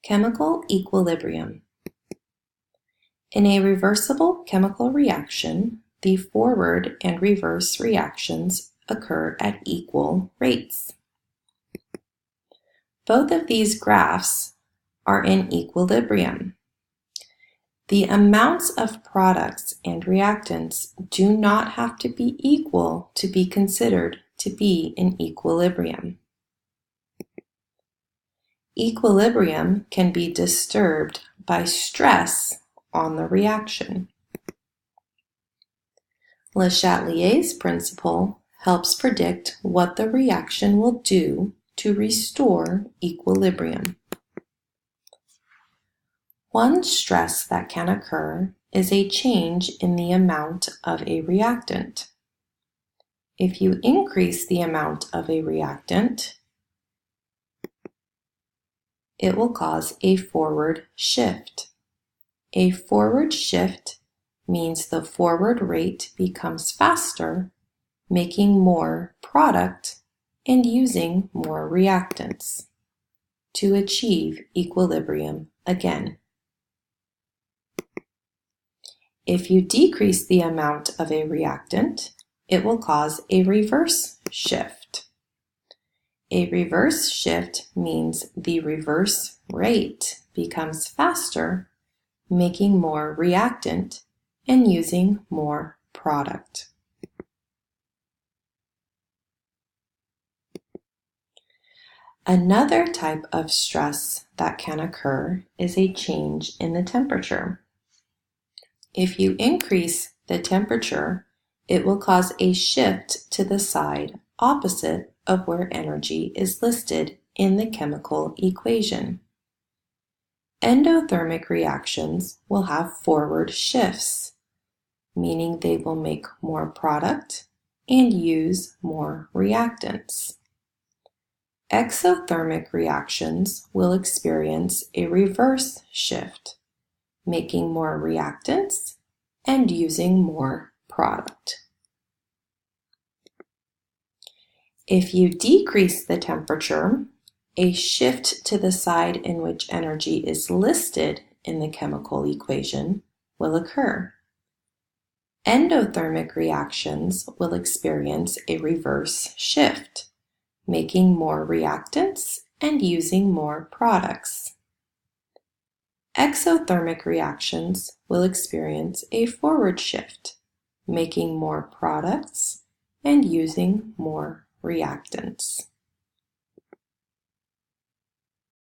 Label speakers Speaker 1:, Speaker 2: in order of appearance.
Speaker 1: Chemical equilibrium. In a reversible chemical reaction, the forward and reverse reactions occur at equal rates. Both of these graphs are in equilibrium. The amounts of products and reactants do not have to be equal to be considered to be in equilibrium. Equilibrium can be disturbed by stress on the reaction. Le Chatelier's principle helps predict what the reaction will do to restore equilibrium. One stress that can occur is a change in the amount of a reactant. If you increase the amount of a reactant, it will cause a forward shift. A forward shift means the forward rate becomes faster, making more product and using more reactants to achieve equilibrium again. If you decrease the amount of a reactant, it will cause a reverse shift. A reverse shift means the reverse rate becomes faster, making more reactant and using more product. Another type of stress that can occur is a change in the temperature. If you increase the temperature, it will cause a shift to the side opposite of where energy is listed in the chemical equation. Endothermic reactions will have forward shifts, meaning they will make more product and use more reactants. Exothermic reactions will experience a reverse shift, making more reactants and using more product. If you decrease the temperature, a shift to the side in which energy is listed in the chemical equation will occur. Endothermic reactions will experience a reverse shift, making more reactants and using more products. Exothermic reactions will experience a forward shift, making more products and using more reactants.